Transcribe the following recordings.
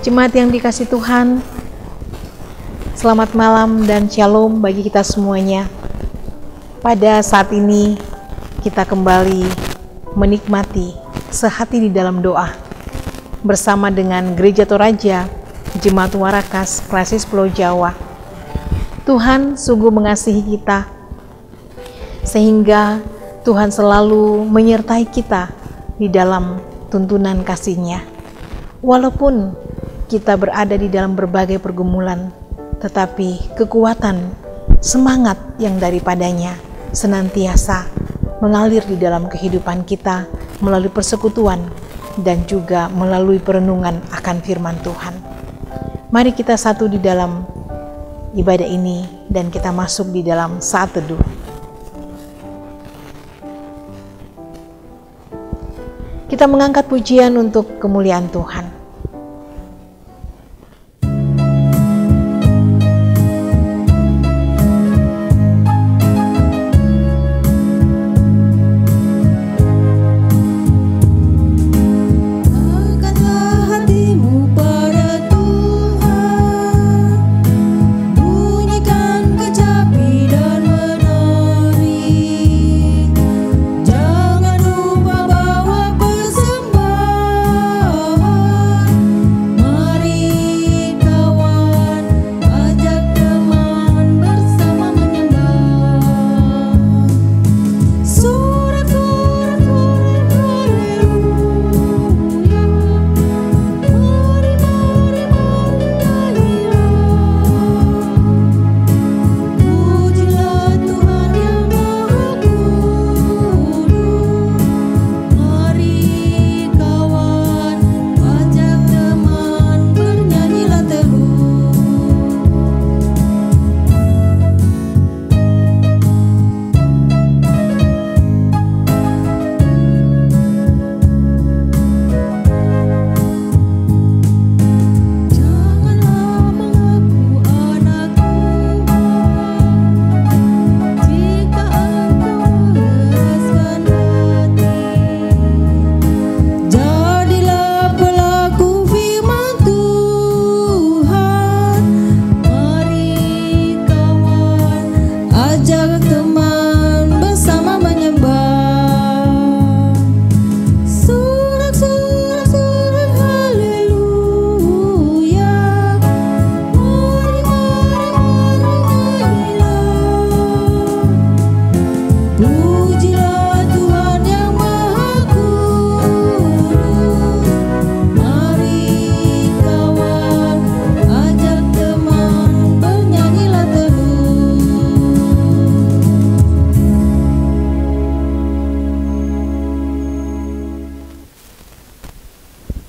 Jemaat yang dikasihi Tuhan, selamat malam dan shalom bagi kita semuanya. Pada saat ini kita kembali menikmati sehati di dalam doa bersama dengan Gereja Toraja Jemaat Warakas Klasis Pulau Jawa. Tuhan sungguh mengasihi kita sehingga Tuhan selalu menyertai kita di dalam tuntunan kasih-Nya. Walaupun kita berada di dalam berbagai pergumulan, tetapi kekuatan, semangat yang daripadanya senantiasa mengalir di dalam kehidupan kita melalui persekutuan dan juga melalui perenungan akan firman Tuhan. Mari kita satu di dalam ibadah ini dan kita masuk di dalam saat teduh. Kita mengangkat pujian untuk kemuliaan Tuhan.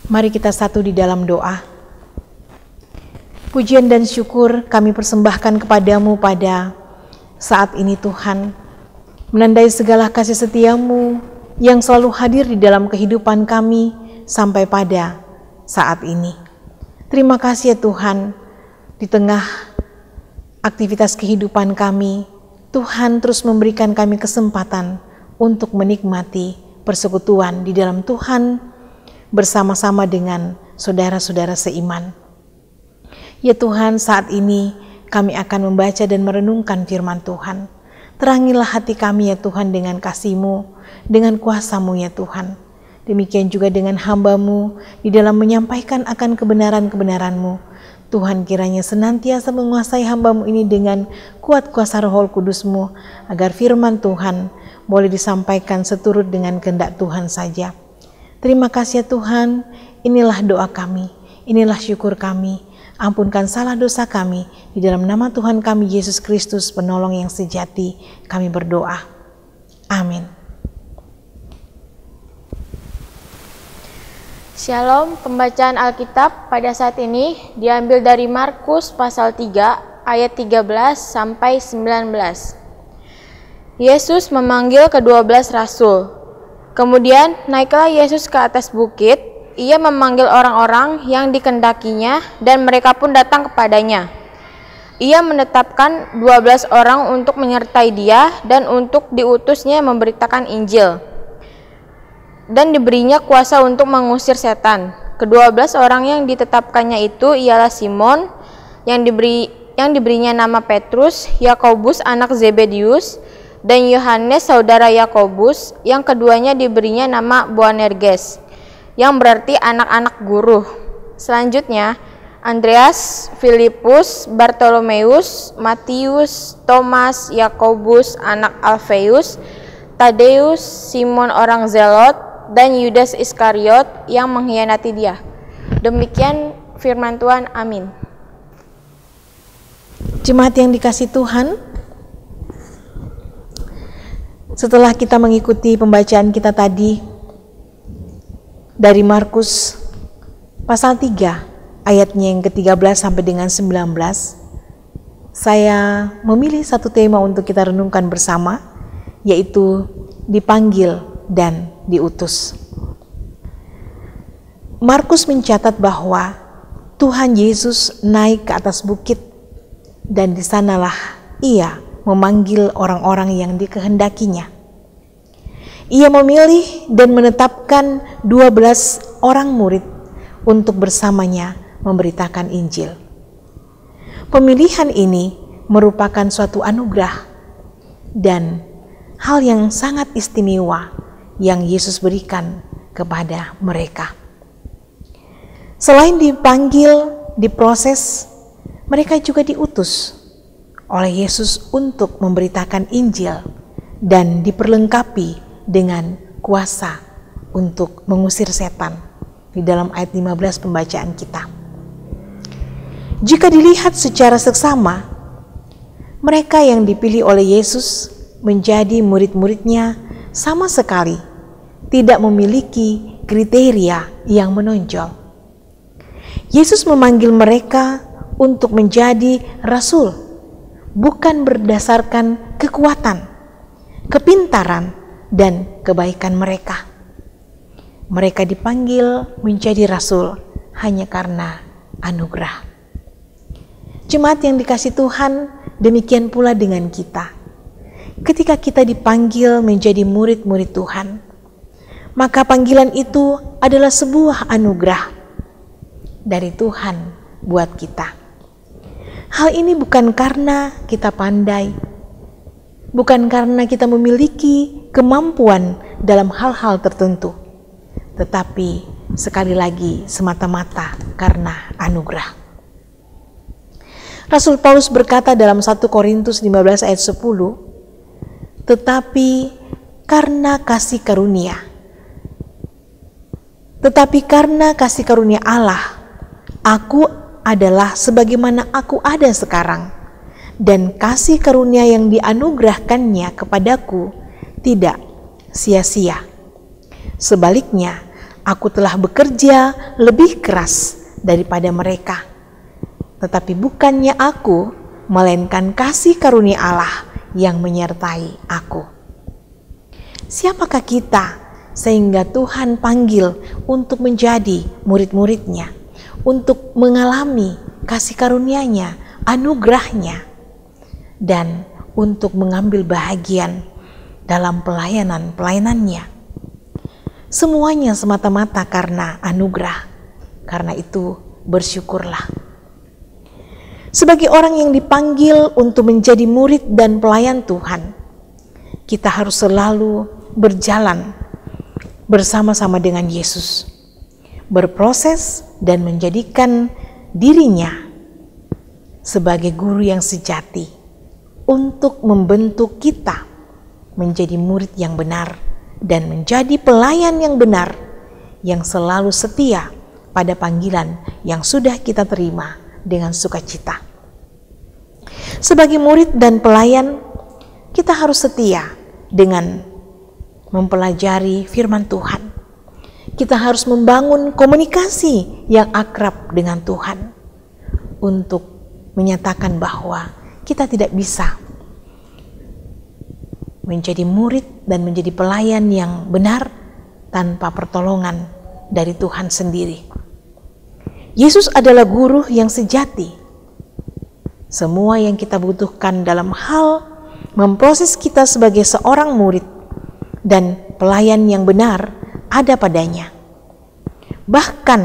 Mari kita satu di dalam doa. Pujian dan syukur kami persembahkan kepadamu pada saat ini Tuhan, menandai segala kasih setiamu yang selalu hadir di dalam kehidupan kami sampai pada saat ini. Terima kasih ya Tuhan, di tengah aktivitas kehidupan kami, Tuhan terus memberikan kami kesempatan untuk menikmati persekutuan di dalam Tuhan bersama-sama dengan saudara-saudara seiman. Ya Tuhan, saat ini kami akan membaca dan merenungkan firman Tuhan. Terangilah hati kami ya Tuhan dengan kasih-Mu, dengan kuasa-Mu ya Tuhan. Demikian juga dengan hamba-Mu di dalam menyampaikan akan kebenaran-kebenaran-Mu. Tuhan kiranya senantiasa menguasai hamba-Mu ini dengan kuat kuasa Roh Kudus-Mu, agar firman Tuhan boleh disampaikan seturut dengan kehendak Tuhan saja. Terima kasih ya Tuhan, inilah doa kami, inilah syukur kami. Ampunkan salah dosa kami, di dalam nama Tuhan kami Yesus Kristus, penolong yang sejati, kami berdoa. Amin. Shalom, pembacaan Alkitab pada saat ini diambil dari Markus pasal 3 ayat 13 sampai 19. Yesus memanggil ke-12 rasul. Kemudian naiklah Yesus ke atas bukit, ia memanggil orang-orang yang dikendakinya dan mereka pun datang kepadanya. Ia menetapkan 12 orang untuk menyertai dia dan untuk diutusnya memberitakan Injil. Dan diberinya kuasa untuk mengusir setan. Ke-12 orang yang ditetapkannya itu ialah Simon yang diberinya nama Petrus, Yakobus anak Zebedius, dan Yohanes saudara Yakobus, yang keduanya diberinya nama Boanerges, yang berarti anak-anak guru. Selanjutnya, Andreas, Filipus, Bartolomeus, Matius, Thomas, Yakobus anak Alfeus, Tadeus, Simon orang Zelot, dan Yudas Iskariot yang mengkhianati dia. Demikian firman Tuhan, amin. Jemaat yang dikasihi Tuhan, setelah kita mengikuti pembacaan kita tadi dari Markus pasal 3 ayatnya yang ke-13 sampai dengan 19, saya memilih satu tema untuk kita renungkan bersama, yaitu dipanggil dan diutus. Markus mencatat bahwa Tuhan Yesus naik ke atas bukit dan di sanalah ia memanggil orang-orang yang dikehendakinya. Ia memilih dan menetapkan 12 orang murid untuk bersamanya memberitakan Injil. Pemilihan ini merupakan suatu anugerah dan hal yang sangat istimewa yang Yesus berikan kepada mereka. Selain dipanggil, diproses, mereka juga diutus oleh Yesus untuk memberitakan Injil dan diperlengkapi dengan kuasa untuk mengusir setan di dalam ayat 15 pembacaan kita. Jika dilihat secara seksama, mereka yang dipilih oleh Yesus menjadi murid-muridnya sama sekali tidak memiliki kriteria yang menonjol. Yesus memanggil mereka untuk menjadi rasul, bukan berdasarkan kekuatan, kepintaran, dan kebaikan mereka. Mereka dipanggil menjadi rasul hanya karena anugerah. Jemaat yang dikasihi Tuhan, demikian pula dengan kita. Ketika kita dipanggil menjadi murid-murid Tuhan, maka panggilan itu adalah sebuah anugerah dari Tuhan buat kita. Hal ini bukan karena kita pandai, bukan karena kita memiliki kemampuan dalam hal-hal tertentu, tetapi sekali lagi semata-mata karena anugerah. Rasul Paulus berkata dalam 1 Korintus 15 ayat 10, tetapi karena kasih karunia Allah, aku adalah sebagaimana aku ada sekarang, dan kasih karunia yang dianugerahkannya kepadaku tidak sia-sia. Sebaliknya, aku telah bekerja lebih keras daripada mereka. Tetapi bukannya aku, melainkan kasih karunia Allah yang menyertai aku. Siapakah kita sehingga Tuhan panggil untuk menjadi murid-muridnya, untuk mengalami kasih karunia-Nya, anugerahnya, dan untuk mengambil bahagian dalam pelayanan-pelayanannya? Semuanya semata-mata karena anugerah. Karena itu bersyukurlah. Sebagai orang yang dipanggil untuk menjadi murid dan pelayan Tuhan, kita harus selalu berjalan bersama-sama dengan Yesus, berproses dan menjadikan dirinya sebagai guru yang sejati untuk membentuk kita menjadi murid yang benar dan menjadi pelayan yang benar yang selalu setia pada panggilan yang sudah kita terima dengan sukacita. Sebagai murid dan pelayan, kita harus setia dengan mempelajari firman Tuhan. Kita harus membangun komunikasi yang akrab dengan Tuhan untuk menyatakan bahwa kita tidak bisa menjadi murid dan menjadi pelayan yang benar tanpa pertolongan dari Tuhan sendiri. Yesus adalah guru yang sejati. Semua yang kita butuhkan dalam hal memproses kita sebagai seorang murid dan pelayan yang benar ada padanya. Bahkan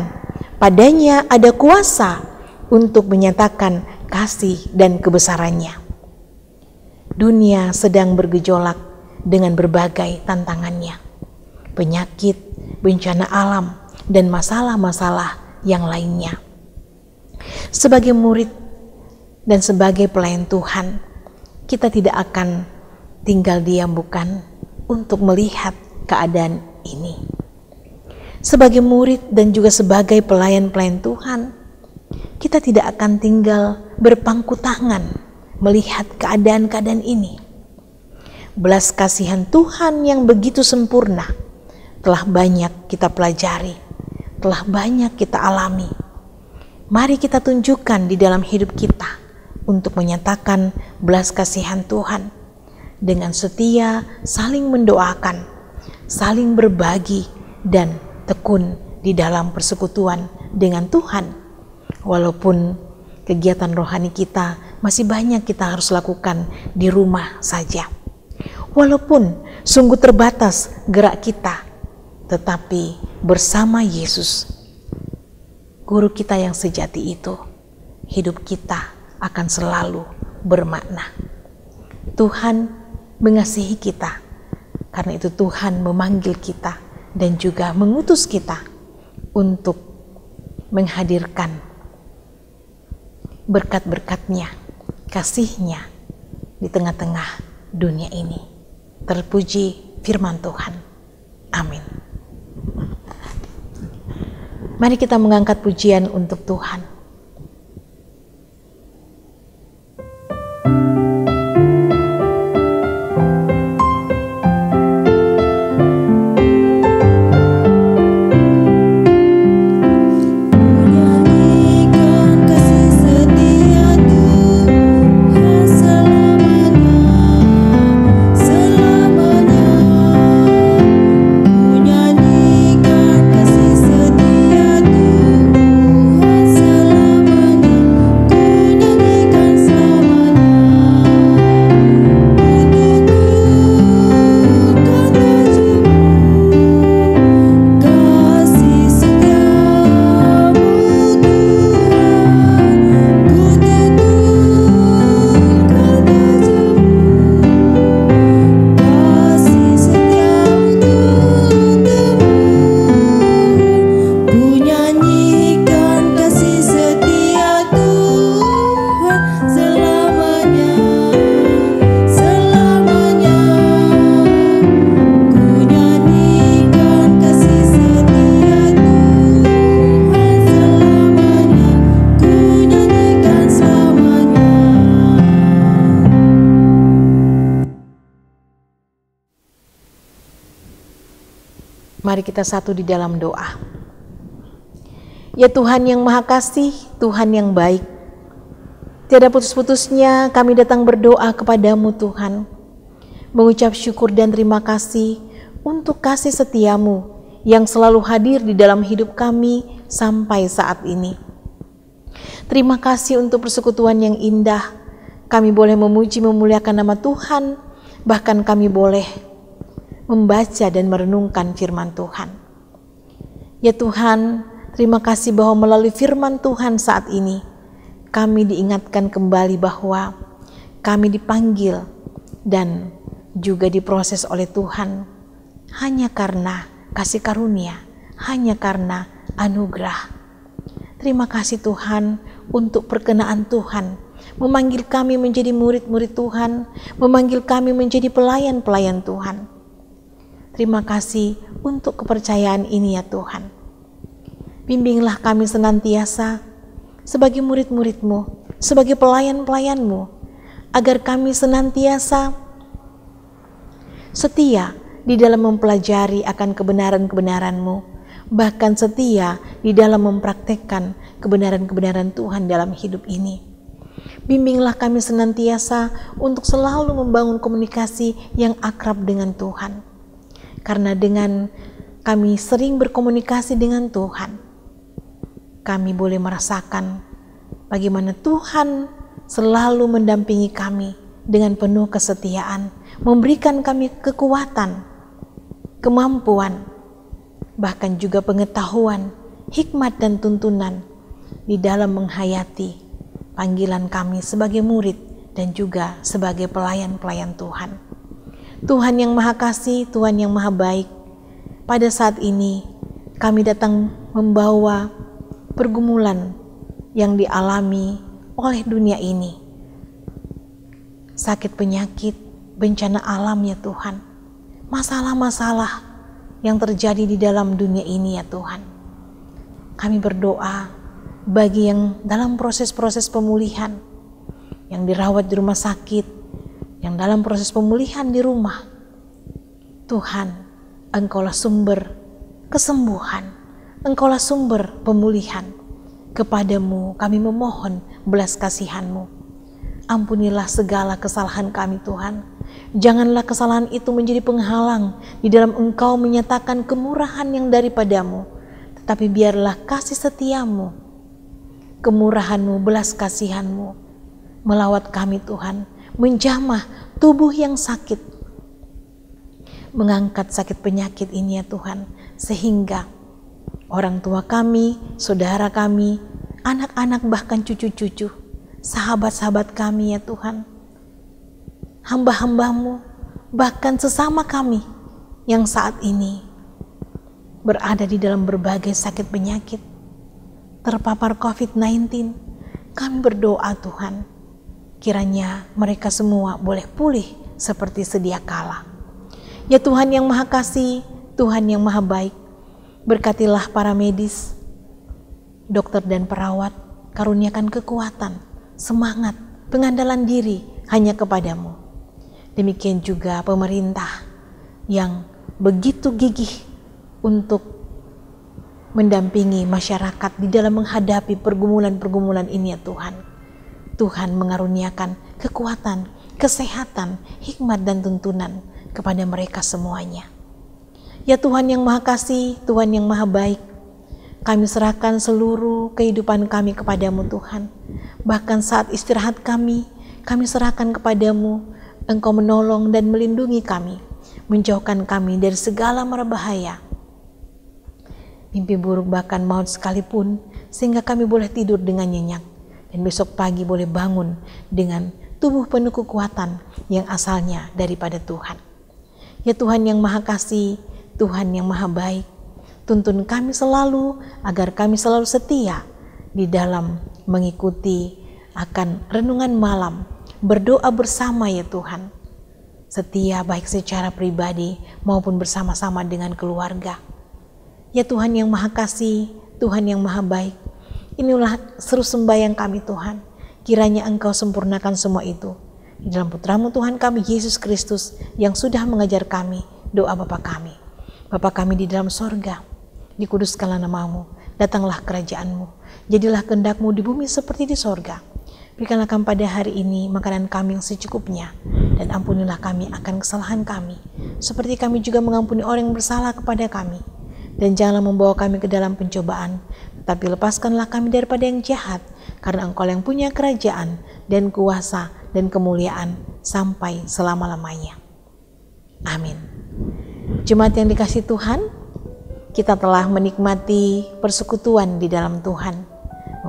Padanya ada kuasa untuk menyatakan kasih dan kebesarannya. Dunia sedang bergejolak dengan berbagai tantangannya, penyakit, bencana alam, dan masalah-masalah yang lainnya. Sebagai murid dan sebagai pelayan Tuhan, kita tidak akan tinggal diam bukan untuk melihat keadaan ini. Sebagai murid dan juga sebagai pelayan-pelayan Tuhan, kita tidak akan tinggal berpangku tangan melihat keadaan-keadaan ini. Belas kasihan Tuhan yang begitu sempurna telah banyak kita pelajari, telah banyak kita alami. Mari kita tunjukkan di dalam hidup kita untuk menyatakan belas kasihan Tuhan dengan setia saling mendoakan, saling berbagi, dan tekun di dalam persekutuan dengan Tuhan. Walaupun kegiatan rohani kita masih banyak kita harus lakukan di rumah saja. Walaupun sungguh terbatas gerak kita, tetapi bersama Yesus, Guru kita yang sejati itu, hidup kita akan selalu bermakna. Tuhan mengasihi kita, karena itu Tuhan memanggil kita dan juga mengutus kita untuk menghadirkan berkat-berkat-Nya, kasih-Nya di tengah-tengah dunia ini. Terpuji firman Tuhan. Amin. Mari kita mengangkat pujian untuk Tuhan. Mari kita satu di dalam doa. Ya Tuhan yang Maha Kasih, Tuhan yang baik, tiada putus-putusnya kami datang berdoa kepadamu Tuhan, mengucap syukur dan terima kasih untuk kasih setiamu yang selalu hadir di dalam hidup kami sampai saat ini. Terima kasih untuk persekutuan yang indah, kami boleh memuji memuliakan nama Tuhan, bahkan kami boleh membaca dan merenungkan firman Tuhan. Ya Tuhan, terima kasih bahwa melalui firman Tuhan saat ini, kami diingatkan kembali bahwa kami dipanggil dan juga diproses oleh Tuhan hanya karena kasih karunia, hanya karena anugerah. Terima kasih Tuhan untuk perkenaan Tuhan, memanggil kami menjadi murid-murid Tuhan, memanggil kami menjadi pelayan-pelayan Tuhan. Terima kasih untuk kepercayaan ini ya Tuhan. Bimbinglah kami senantiasa sebagai murid-murid-Mu, sebagai pelayan-pelayan-Mu, agar kami senantiasa setia di dalam mempelajari akan kebenaran-kebenaran-Mu, bahkan setia di dalam mempraktekkan kebenaran-kebenaran Tuhan dalam hidup ini. Bimbinglah kami senantiasa untuk selalu membangun komunikasi yang akrab dengan Tuhan. Karena dengan kami sering berkomunikasi dengan Tuhan, kami boleh merasakan bagaimana Tuhan selalu mendampingi kami dengan penuh kesetiaan, memberikan kami kekuatan, kemampuan, bahkan juga pengetahuan hikmat dan tuntunan di dalam menghayati panggilan kami sebagai murid dan juga sebagai pelayan-pelayan Tuhan. Tuhan yang Maha Kasih, Tuhan yang Maha Baik, pada saat ini kami datang membawa pergumulan yang dialami oleh dunia ini. Sakit penyakit, bencana alam ya Tuhan. Masalah-masalah yang terjadi di dalam dunia ini ya Tuhan. Kami berdoa bagi yang dalam proses-proses pemulihan, yang dirawat di rumah sakit, yang dalam proses pemulihan di rumah. Tuhan, Engkaulah sumber kesembuhan, Engkaulah sumber pemulihan. Kepadamu kami memohon belas kasihan-Mu. Ampunilah segala kesalahan kami Tuhan. Janganlah kesalahan itu menjadi penghalang di dalam Engkau menyatakan kemurahan yang daripada-Mu. Tetapi biarlah kasih setia-Mu, kemurahan-Mu, belas kasihan-Mu melawat kami Tuhan, menjamah tubuh yang sakit, mengangkat sakit penyakit ini ya Tuhan, sehingga orang tua kami, saudara kami, anak-anak bahkan cucu-cucu, sahabat-sahabat kami ya Tuhan, hamba-hamba-Mu, bahkan sesama kami yang saat ini berada di dalam berbagai sakit penyakit, terpapar COVID-19, kami berdoa Tuhan, kiranya mereka semua boleh pulih seperti sedia kala. Ya Tuhan yang Maha Kasih, Tuhan yang Maha Baik, berkatilah para medis, dokter dan perawat, karuniakan kekuatan, semangat, pengandalan diri hanya kepadamu. Demikian juga pemerintah yang begitu gigih untuk mendampingi masyarakat di dalam menghadapi pergumulan-pergumulan ini ya Tuhan. Tuhan mengaruniakan kekuatan, kesehatan, hikmat dan tuntunan kepada mereka semuanya. Ya Tuhan yang Maha Kasih, Tuhan yang Maha Baik, kami serahkan seluruh kehidupan kami kepadamu Tuhan. Bahkan saat istirahat kami serahkan kepadamu. Engkau menolong dan melindungi kami, menjauhkan kami dari segala mara bahaya, mimpi buruk bahkan maut sekalipun, sehingga kami boleh tidur dengan nyenyak dan besok pagi boleh bangun dengan tubuh penuh kekuatan yang asalnya daripada Tuhan. Ya Tuhan yang Maha Kasih, Tuhan yang Maha Baik, tuntun kami selalu agar kami selalu setia di dalam mengikuti akan renungan malam, berdoa bersama ya Tuhan, setia baik secara pribadi maupun bersama-sama dengan keluarga. Ya Tuhan yang Maha Kasih, Tuhan yang Maha Baik, inilah seru sembahyang kami Tuhan, kiranya Engkau sempurnakan semua itu di dalam Putra-Mu Tuhan kami Yesus Kristus yang sudah mengajar kami doa Bapa kami. Bapa kami di dalam sorga, dikuduskanlah nama-Mu, datanglah kerajaan-Mu, jadilah kehendak-Mu di bumi seperti di sorga. Berikanlah kami pada hari ini makanan kami yang secukupnya, dan ampunilah kami akan kesalahan kami, seperti kami juga mengampuni orang yang bersalah kepada kami. Dan janganlah membawa kami ke dalam pencobaan, tetapi lepaskanlah kami daripada yang jahat, karena Engkau yang punya kerajaan dan kuasa dan kemuliaan sampai selama-lamanya. Amin. Jemaat yang dikasihi Tuhan, kita telah menikmati persekutuan di dalam Tuhan,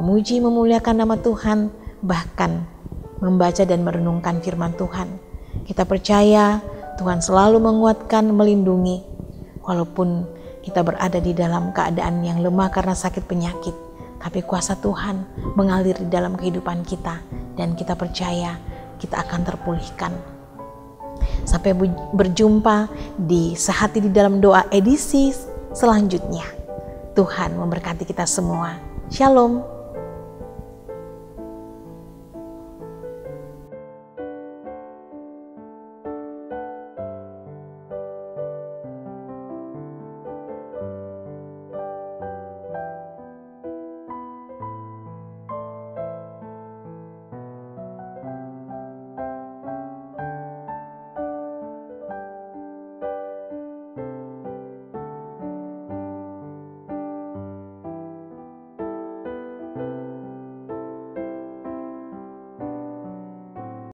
memuji memuliakan nama Tuhan, bahkan membaca dan merenungkan firman Tuhan. Kita percaya Tuhan selalu menguatkan, melindungi, walaupun kita berada di dalam keadaan yang lemah karena sakit penyakit, tapi kuasa Tuhan mengalir di dalam kehidupan kita, dan kita percaya kita akan terpulihkan. Sampai berjumpa di Sehati di dalam Doa edisi selanjutnya. Tuhan memberkati kita semua. Shalom.